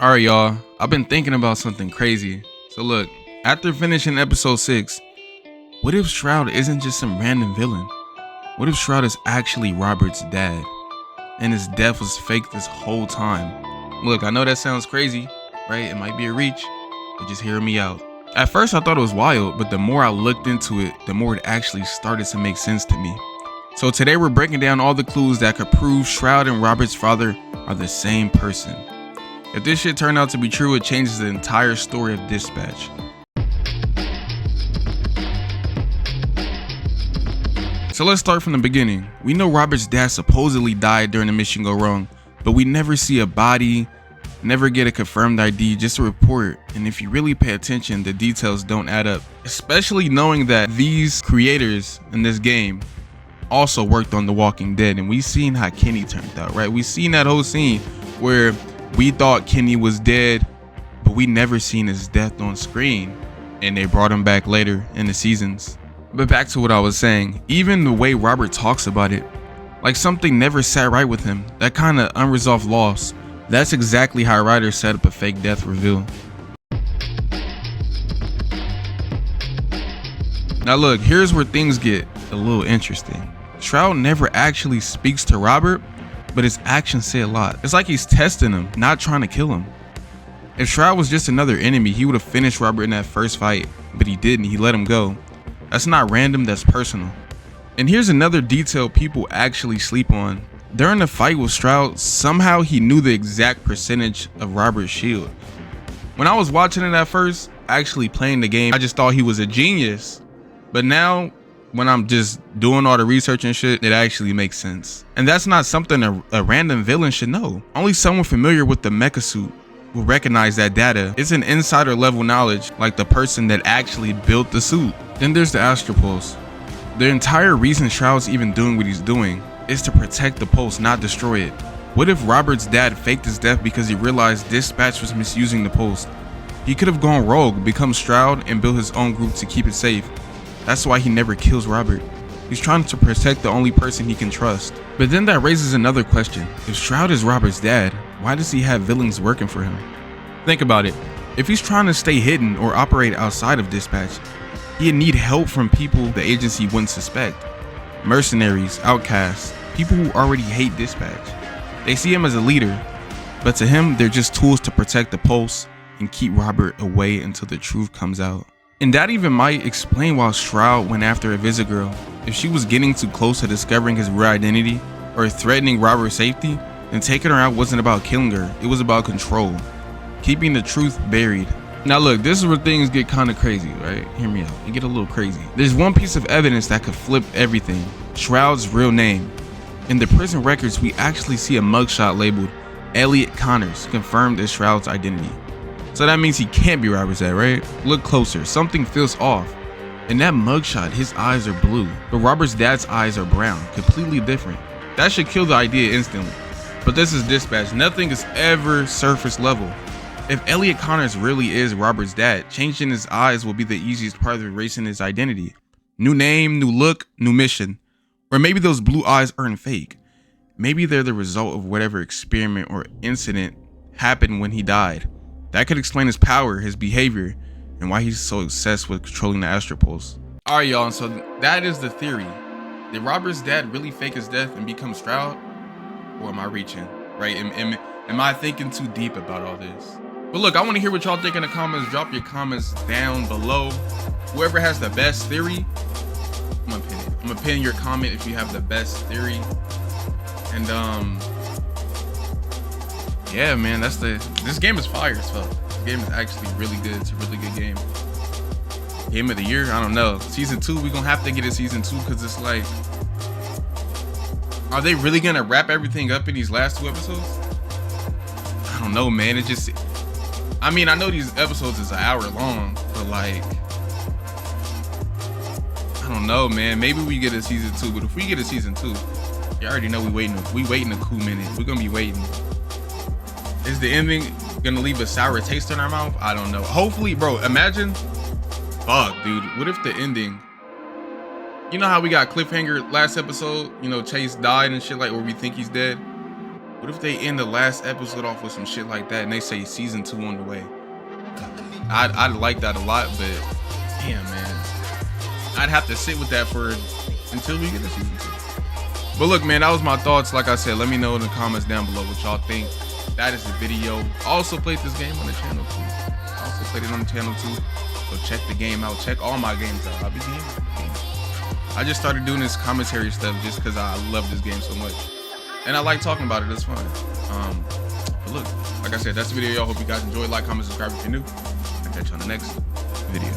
All right, y'all. I've been thinking about something crazy. So look, after finishing episode 6, what if Shroud isn't just some random villain? What if Shroud is actually Robert's dad? And his death was fake this whole time? Look, I know that sounds crazy, right? It might be a reach, but just hear me out. At first I thought it was wild, but the more I looked into it, the more it actually started to make sense to me. So today we're breaking down all the clues that could prove Shroud and Robert's father are the same person. If this shit turned out to be true, it changes the entire story of Dispatch. So let's start from the beginning. We know Robert's dad supposedly died during the mission go wrong, but we never see a body, never get a confirmed ID, just a report. And if you really pay attention, the details don't add up. Especially knowing that these creators in this game also worked on The Walking Dead, and we seen how Kenny turned out, right? We seen that whole scene where we thought Kenny was dead, but we never seen his death on screen, and they brought him back later in the seasons. But back to what I was saying, even the way Robert talks about it, like something never sat right with him, that kind of unresolved loss, that's exactly how writers set up a fake death reveal. Now look, here's where things get a little interesting. Shroud never actually speaks to Robert, but his actions say a lot. It's like he's testing him, not trying to kill him. If Shroud was just another enemy, he would have finished Robert in that first fight, but he didn't. He let him go. That's not random, that's personal. And here's another detail people actually sleep on. During the fight with Shroud, somehow he knew the exact percentage of Robert's shield. When I was watching it at first, actually playing the game, I just thought he was a genius. But now, when I'm just doing all the research and shit, it actually makes sense. And that's not something a random villain should know. Only someone familiar with the mecha suit will recognize that data. It's an insider level knowledge, like the person that actually built the suit. Then there's the Astropulse. The entire reason Shroud's even doing what he's doing is to protect the pulse, not destroy it. What if Robert's dad faked his death because he realized Dispatch was misusing the pulse? He could have gone rogue, become Shroud, and built his own group to keep it safe. That's why he never kills Robert. He's trying to protect the only person he can trust. But then that raises another question. If Shroud is Robert's dad, why does he have villains working for him? Think about it. If he's trying to stay hidden or operate outside of Dispatch, he'd need help from people the agency wouldn't suspect. Mercenaries, outcasts, people who already hate Dispatch. They see him as a leader, but to him, they're just tools to protect the pulse and keep Robert away until the truth comes out. And that even might explain why Shroud went after a visit girl. If she was getting too close to discovering his real identity or threatening Robert's safety, then taking her out wasn't about killing her, it was about control. Keeping the truth buried. Now look, this is where things get kind of crazy, right? Hear me out, it get a little crazy. There's one piece of evidence that could flip everything. Shroud's real name. In the prison records, we actually see a mugshot labeled Elliot Connors, confirmed as Shroud's identity. So that means he can't be Robert's dad, right? Look closer, something feels off. In that mugshot, his eyes are blue, but Robert's dad's eyes are brown, completely different. That should kill the idea instantly. But this is Dispatch, nothing is ever surface level. If Elliot Connors really is Robert's dad, changing his eyes will be the easiest part of erasing his identity. New name, new look, new mission. Or maybe those blue eyes aren't fake. Maybe they're the result of whatever experiment or incident happened when he died. That could explain his power, his behavior, and why he's so obsessed with controlling the Astropulse. Alright y'all, and so that is the theory. Did Robert's dad really fake his death and become Shroud? Or am I reaching? Right? Am I thinking too deep about all this? But look, I want to hear what y'all think in the comments. Drop your comments down below. Whoever has the best theory, I'm gonna pin it. I'm gonna pin your comment if you have the best theory. And yeah, man, this game is fire as fuck. This game is actually really good. It's a really good game. Game of the year, I don't know. Season 2, we're gonna have to get a season 2 because it's like, are they really gonna wrap everything up in these last 2 episodes? I don't know, man. It just, I mean, I know these episodes is an hour long, but like, I don't know, man. Maybe we get a season 2, but if we get a season 2, you already know we waiting a cool minute. We're gonna be waiting. Is the ending gonna leave a sour taste in our mouth? I don't know. Hopefully, bro, imagine, fuck, dude, what if the ending, you know how we got cliffhanger last episode, you know, Chase died and shit, like where we think he's dead? What if they end the last episode off with some shit like that and they say season 2 on the way? I'd like that a lot, but damn, man, I'd have to sit with that for until we get to season 2. But look, man, that was my thoughts. Like I said, let me know in the comments down below what y'all think. That is the video. I also played this game on the channel too. So check the game out. Check all my games out. I'll be gaming. I just started doing this commentary stuff just because I love this game so much. And I like talking about it. It's fun. But look, like I said, that's the video, y'all. Hope you guys enjoyed. Like, comment, subscribe if you're new. I'll catch you on the next video.